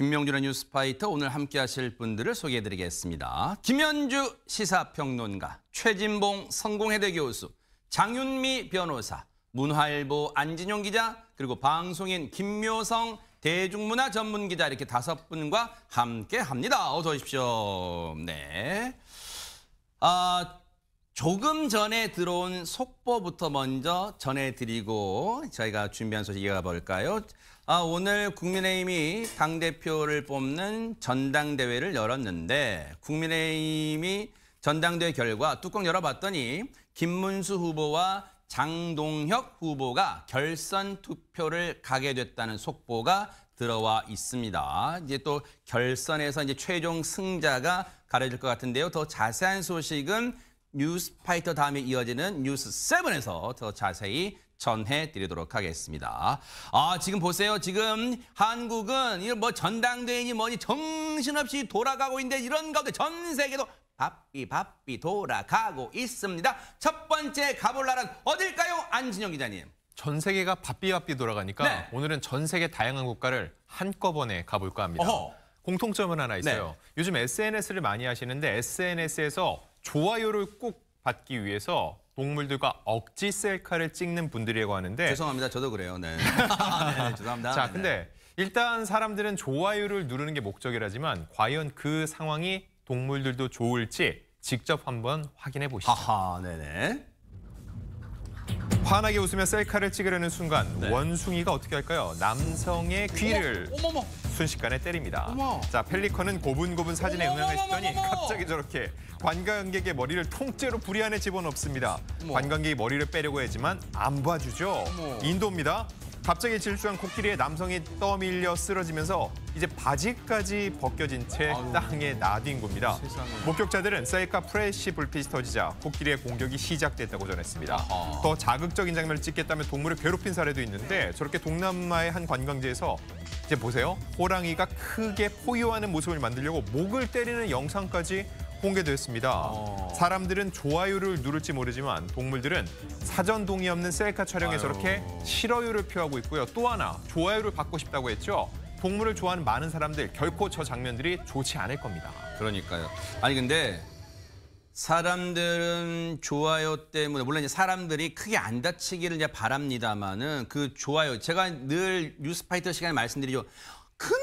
김명준의 뉴스파이터 오늘 함께 하실 분들을 소개해드리겠습니다. 김현주 시사평론가, 최진봉 성공회대 교수, 장윤미 변호사, 문화일보 안진용 기자, 그리고 방송인 김묘성 대중문화 전문기자 이렇게 5분과 함께 합니다. 어서 오십시오. 네. 조금 전에 들어온 속보부터 먼저 전해드리고 저희가 준비한 소식 이어가 볼까요? 오늘 국민의힘이 당대표를 뽑는 전당대회를 열었는데 국민의힘이 전당대회 결과 뚜껑 열어봤더니 김문수 후보와 장동혁 후보가 결선 투표를 가게 됐다는 속보가 들어와 있습니다. 이제 또 결선에서 이제 최종 승자가 가려질 것 같은데요. 더 자세한 소식은 뉴스파이터 다음에 이어지는 뉴스7에서 더 자세히 전해드리도록 하겠습니다. 지금 보세요. 지금 한국은 이거 뭐 전당대회니 뭐니 정신없이 돌아가고 있는데 이런 가운데 전 세계도 바삐 돌아가고 있습니다. 첫 번째 가볼 나라는 어딜까요? 안진영 기자님. 전 세계가 바삐 돌아가니까 네. 오늘은 전 세계 다양한 국가를 한꺼번에 가볼까 합니다. 공통점은 하나 있어요. 네. 요즘 SNS를 많이 하시는데 SNS에서 좋아요를 꼭 받기 위해서 동물들과 억지 셀카를 찍는 분들이라고 하는데 죄송합니다. 저도 그래요. 네. 네, 죄송합니다. 자, 근데 일단 사람들은 좋아요를 누르는 게 목적이라지만 과연 그 상황이 동물들도 좋을지 직접 한번 확인해 보시죠. 네네. 환하게 웃으며 셀카를 찍으려는 순간 네. 원숭이가 어떻게 할까요? 남성의 귀를 어머머. 순식간에 때립니다. 어머. 자, 펠리컨은 고분고분 사진에 어머, 응하시더니 어머, 어머, 어머. 갑자기 저렇게 관광객의 머리를 통째로 부리 안에 집어넣습니다. 어머. 관광객이 머리를 빼려고 하지만 안 봐주죠. 어머. 인도입니다. 갑자기 질주한 코끼리에 남성이 떠밀려 쓰러지면서 이제 바지까지 벗겨진 채 아유. 땅에 나뒹 겁니다. 세상에. 목격자들은 셀카 프레쉬 불빛이 터지자 코끼리의 공격이 시작됐다고 전했습니다. 아하. 더 자극적인 장면을 찍겠다며 동물을 괴롭힌 사례도 있는데 저렇게 동남아의 한 관광지에서 이제 보세요. 호랑이가 크게 포효하는 모습을 만들려고 목을 때리는 영상까지 공개됐습니다. 사람들은 좋아요를 누를지 모르지만 동물들은 사전 동의 없는 셀카 촬영에 저렇게 싫어요를 표하고 있고요. 또 하나 좋아요를 받고 싶다고 했죠. 동물을 좋아하는 많은 사람들 결코 저 장면들이 좋지 않을 겁니다. 그러니까요. 아니 근데 사람들은 좋아요 때문에 물론 이제 사람들이 크게 안 다치기를 이제 바랍니다만은 그 좋아요 제가 늘 뉴스파이터 시간에 말씀드리죠. 그놈의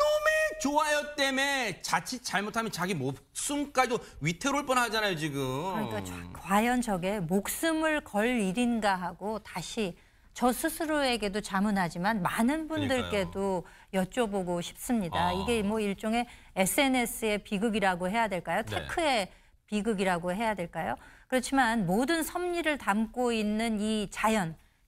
좋아요 때문에 자칫 잘못하면 자기 목숨까지도 위태로울 뻔하잖아요 지금. 그러니까 과연 저게 목숨을 걸 일인가 하고 다시 저 스스로에게도 자문하지만 많은 분들께도 여쭤보고 싶습니다. 이게 뭐 일종의 SNS의 비극이라고 해야 될까요? 네. 테크의 비극이라고 해야 될까요? 그렇지만 모든 섭리를 담고 있는 이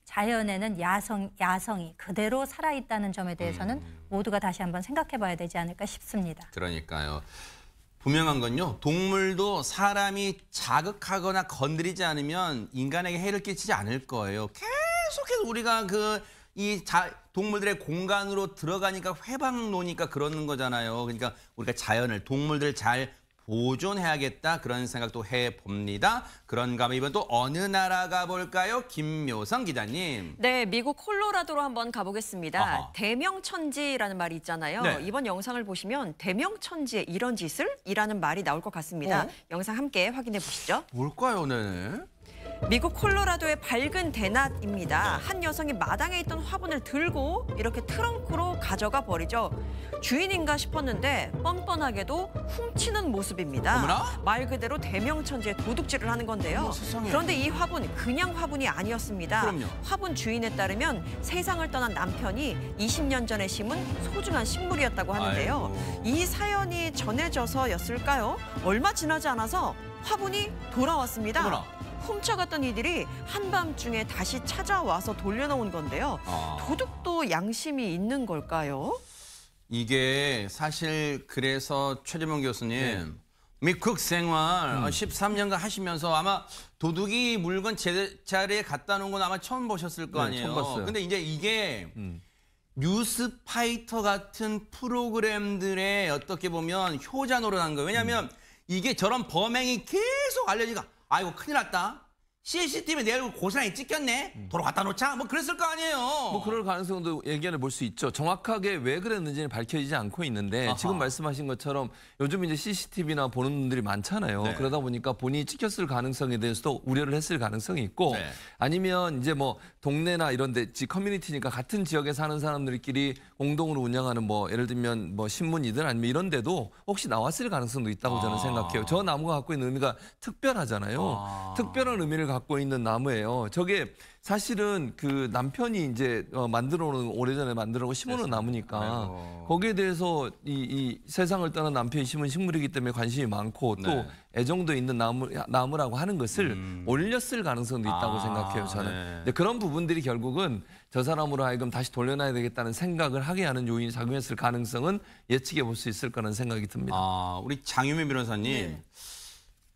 자연에는 야성이 그대로 살아있다는 점에 대해서는 모두가 다시 한번 생각해 봐야 되지 않을까 싶습니다. 그러니까요. 분명한 건요. 동물도 사람이 자극하거나 건드리지 않으면 인간에게 해를 끼치지 않을 거예요. 계속해서 우리가 동물들의 공간으로 들어가니까 회방 놓으니까 그러는 거잖아요. 그러니까 우리가 동물들 잘 보존해야겠다 그런 생각도 해봅니다. 그런가 하면 이번 또 어느 나라 가볼까요? 김묘성 기자님. 네, 미국 콜로라도로 한번 가보겠습니다. 아하. 대명천지라는 말이 있잖아요. 네. 이번 영상을 보시면 대명천지에 이런 짓을? 이라는 말이 나올 것 같습니다. 영상 함께 확인해 보시죠. 뭘까요, 네? 미국 콜로라도의 밝은 대낮입니다. 한 여성이 마당에 있던 화분을 들고 이렇게 트렁크로 가져가 버리죠. 주인인가 싶었는데 뻔뻔하게도 훔치는 모습입니다. 어머나? 말 그대로 대명천지에 도둑질을 하는 건데요. 세상에. 그런데 이 화분 그냥 화분이 아니었습니다. 그럼요. 화분 주인에 따르면 세상을 떠난 남편이 20년 전에 심은 소중한 식물이었다고 하는데요. 아이고. 이 사연이 전해져서였을까요? 얼마 지나지 않아서 화분이 돌아왔습니다. 어머나. 훔쳐갔던 이들이 한밤중에 다시 찾아와서 돌려놓은 건데요. 도둑도 양심이 있는 걸까요? 이게 사실 그래서 최재명 교수님 미국 생활 13년간 하시면서 아마 도둑이 물건 제자리에 갖다 놓은 건 아마 처음 보셨을 거 아니에요. 처음 봤어요. 근데 이제 이게 뉴스파이터 같은 프로그램들의 어떻게 보면 효자 노릇한 거예요. 왜냐하면 이게 저런 범행이 계속 알려지니까 아이고 큰일 났다. CCTV에 내 얼굴 고스란히 찍혔네. 도로 갖다 놓자. 뭐 그랬을 거 아니에요. 뭐 그럴 가능성도 예견해 볼 수 있죠. 정확하게 왜 그랬는지는 밝혀지지 않고 있는데 아하. 지금 말씀하신 것처럼 요즘 이제 CCTV나 보는 분들이 많잖아요. 네. 그러다 보니까 본인이 찍혔을 가능성에 대해서도 우려를 했을 가능성이 있고 네. 아니면 이제 뭐 동네나 이런 데 커뮤니티니까 같은 지역에 사는 사람들끼리 공동으로 운영하는 뭐 예를 들면 뭐 신문이든 아니면 이런 데도 혹시 나왔을 가능성도 있다고 저는 생각해요. 저 나무가 갖고 있는 의미가 특별하잖아요. 특별한 의미를 갖고 있는 나무예요. 저게 사실은 그 남편이 이제 만들어놓은 오래전에 만들어놓고 심어놓은 나무니까 아이고. 거기에 대해서 이 세상을 떠난 남편이 심은 식물이기 때문에 관심이 많고 또 네. 애정도 있는 나무라고 하는 것을 올렸을 가능성도 있다고 생각해요. 저는. 네. 근데 그런 부분들이 결국은 저 사람으로 하여금 다시 돌려놔야 되겠다는 생각을 하게 하는 요인이 작용했을 가능성은 예측해 볼 수 있을 거라는 생각이 듭니다. 우리 장유미 변호사님.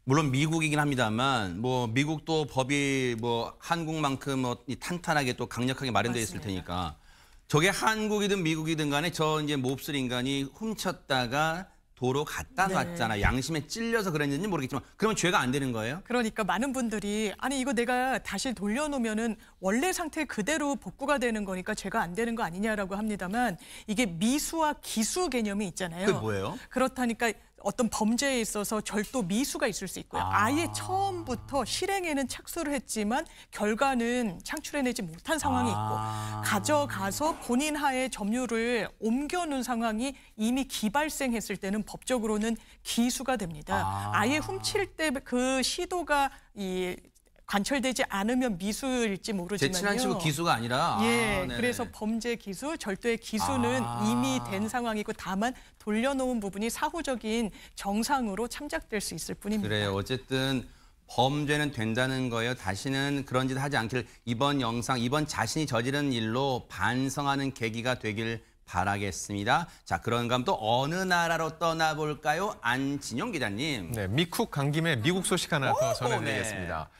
물론 미국이긴 합니다만 뭐 미국도 법이 뭐 한국만큼 이 탄탄하게 또 강력하게 마련되어 있을 테니까 저게 한국이든 미국이든 간에 저 이제 몹쓸 인간이 훔쳤다가 도로 갖다 놨잖아. 양심에 찔려서 그랬는지 모르겠지만 그러면 죄가 안 되는 거예요? 그러니까 많은 분들이 아니 이거 내가 다시 돌려놓으면은 원래 상태 그대로 복구가 되는 거니까 죄가 안 되는 거 아니냐라고 합니다만 이게 미수와 기수 개념이 있잖아요. 그게 뭐예요? 그렇다니까 어떤 범죄에 있어서 절도 미수가 있을 수 있고요. 아예 처음부터 실행에는 착수를 했지만 결과는 창출해내지 못한 상황이 있고 가져가서 본인 하에 점유를 옮겨놓은 상황이 이미 기발생했을 때는 법적으로는 기수가 됩니다. 아예 훔칠 때 그 시도가 관철되지 않으면 미수일지 모르지만요. 제친한 치고 기수가 아니라. 예, 네네. 그래서 범죄 기수, 절도의 기수는 이미 된 상황이고 다만 돌려놓은 부분이 사후적인 정상으로 참작될 수 있을 뿐입니다. 그래요. 어쨌든 범죄는 된다는 거예요. 다시는 그런 짓 하지 않기를 이번 영상, 이번 자신이 저지른 일로 반성하는 계기가 되길 바라겠습니다. 자, 그런가 하면 또 어느 나라로 떠나볼까요? 안진용 기자님. 네, 미쿡 간 김에 미국 소식 하나 더 전해드리겠습니다.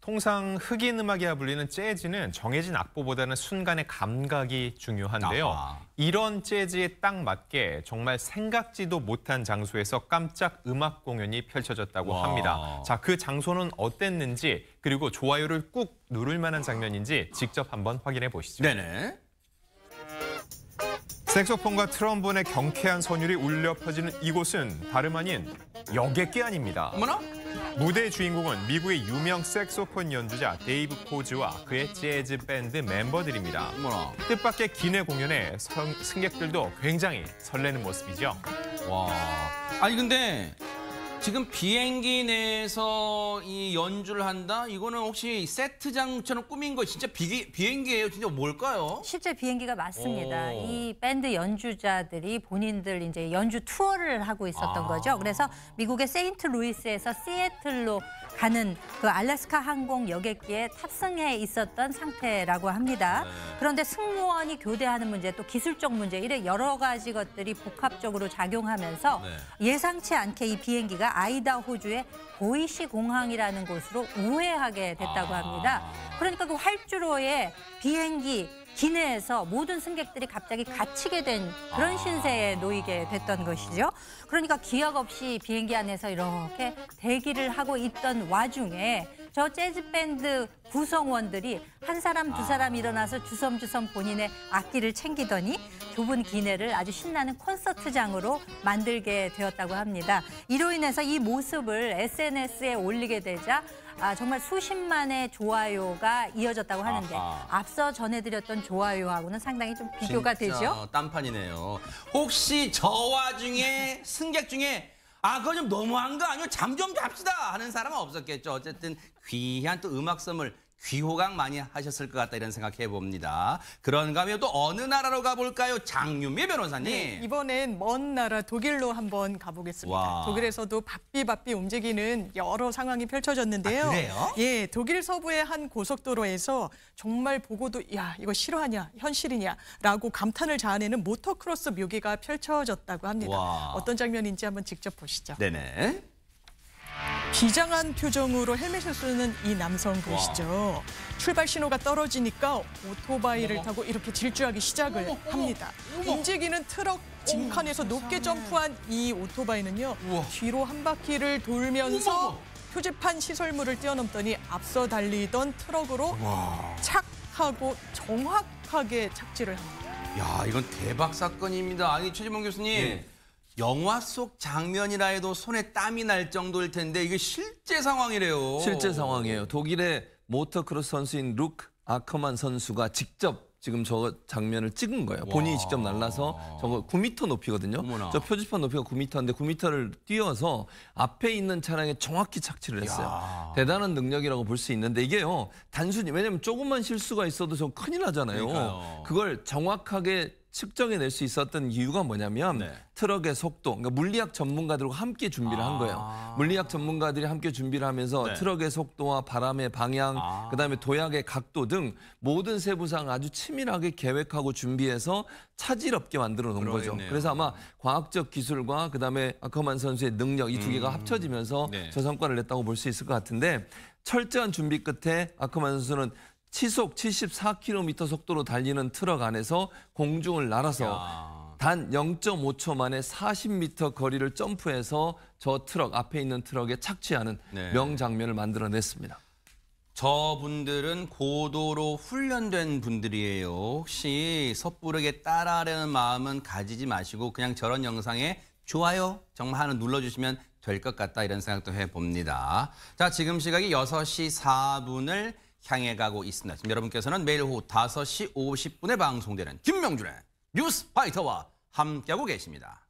통상 흑인 음악이라 불리는 재즈는 정해진 악보보다는 순간의 감각이 중요한데요. 아하. 이런 재즈에 딱 맞게 정말 생각지도 못한 장소에서 깜짝 음악 공연이 펼쳐졌다고 와. 합니다. 자, 그 장소는 어땠는지 그리고 좋아요를 꾹 누를 만한 장면인지 직접 한번 확인해 보시죠. 네네. 색소폰과 트럼본의 경쾌한 선율이 울려 퍼지는 이곳은 다름 아닌 여객기 아닙니다. 어머나? 무대의 주인공은 미국의 유명 색소폰 연주자 데이브 코즈와 그의 재즈 밴드 멤버들입니다. 어머나. 뜻밖의 기내 공연에 승객들도 굉장히 설레는 모습이죠. 와. 아니 근데 지금 비행기 내에서 이 연주를 한다? 이거는 혹시 세트장처럼 꾸민 거 진짜 비행기예요? 진짜 뭘까요? 실제 비행기가 맞습니다. 오. 이 밴드 연주자들이 본인들 이제 연주 투어를 하고 있었던 거죠. 그래서 미국의 세인트루이스에서 시애틀로 가는 그 알래스카 항공 여객기에 탑승해 있었던 상태라고 합니다. 그런데 승무원이 교대하는 문제, 또 기술적 문제, 이래 여러 가지 것들이 복합적으로 작용하면서 예상치 않게 이 비행기가 아이다호주의 보이시 공항이라는 곳으로 우회하게 됐다고 합니다. 그러니까 그 활주로에 비행기 기내에서 모든 승객들이 갑자기 갇히게 된 그런 신세에 놓이게 됐던 것이죠. 그러니까 기약 없이 비행기 안에서 이렇게 대기를 하고 있던 와중에 저 재즈 밴드 구성원들이 한 사람 두 사람 일어나서 주섬주섬 본인의 악기를 챙기더니 좁은 기내를 아주 신나는 콘서트장으로 만들게 되었다고 합니다. 이로 인해서 이 모습을 SNS에 올리게 되자 정말 수십만의 좋아요가 이어졌다고 하는데 앞서 전해드렸던 좋아요하고는 상당히 좀 비교가 되죠. 딴판이네요. 혹시 저 와중에 승객 중에 그거 좀 너무한 거 아니에요? 잠 좀 잡시다 하는 사람은 없었겠죠. 어쨌든 귀한 또 음악 선물 귀호강 많이 하셨을 것 같다 이런 생각해 봅니다. 그런가 하면 또 어느 나라로 가볼까요? 장윤미 변호사님. 네, 이번엔 먼 나라 독일로 한번 가보겠습니다. 와. 독일에서도 바삐 움직이는 여러 상황이 펼쳐졌는데요. 그래요? 예, 독일 서부의 한 고속도로에서 정말 보고도 야 이거 실화냐 현실이냐라고 감탄을 자아내는 모터크로스 묘기가 펼쳐졌다고 합니다. 와. 어떤 장면인지 한번 직접 보시죠. 네네. 비장한 표정으로 헬멧을 쓰는 이 남성 보이시죠? 출발 신호가 떨어지니까 오토바이를 타고 이렇게 질주하기 시작을 합니다. 움직이는 트럭 짐칸에서 높게 점프한 이 오토바이는요. 뒤로 한 바퀴를 돌면서 표지판 시설물을 뛰어넘더니 앞서 달리던 트럭으로 착하고 정확하게 착지를 합니다. 야, 이건 대박 사건입니다. 아니, 최진봉 교수님. 예. 영화 속 장면이라 해도 손에 땀이 날 정도일 텐데 이게 실제 상황이래요. 실제 상황이에요. 독일의 모터크로스 선수인 루크 아커만 선수가 직접 지금 저 장면을 찍은 거예요. 본인이 직접 날라서 저거 9m 높이거든요. 어머나. 저 표지판 높이가 9m인데 9m를 뛰어서 앞에 있는 차량에 정확히 착지를 했어요. 야. 대단한 능력이라고 볼 수 있는데 이게요. 단순히 왜냐면 조금만 실수가 있어도 저 큰일 나잖아요. 그러니까요. 그걸 정확하게 측정해낼 수 있었던 이유가 뭐냐면 네. 트럭의 속도, 그러니까 물리학 전문가들과 함께 준비를 한 거예요. 물리학 전문가들이 함께 준비를 하면서 네. 트럭의 속도와 바람의 방향, 그다음에 도약의 각도 등 모든 세부사항 아주 치밀하게 계획하고 준비해서 차질 없게 만들어 놓은 거죠. 그러겠네요. 그래서 아마 과학적 기술과 그다음에 아커만 선수의 능력 이 두 개가 합쳐지면서 네. 저 성과를 냈다고 볼 수 있을 것 같은데 철저한 준비 끝에 아커만 선수는 시속 74km 속도로 달리는 트럭 안에서 공중을 날아서 야. 단 0.5초 만에 40m 거리를 점프해서 저 트럭 앞에 있는 트럭에 착취하는 네. 명장면을 만들어냈습니다. 저분들은 고도로 훈련된 분들이에요. 혹시 섣부르게 따라하려는 마음은 가지지 마시고 그냥 저런 영상에 좋아요 정말 하나 눌러주시면 될 것 같다 이런 생각도 해봅니다. 자, 지금 시각이 6시 4분을 향해 가고 있습니다. 지금 여러분께서는 매일 오후 5시 50분에 방송되는 김명준의 뉴스 파이터와 함께하고 계십니다.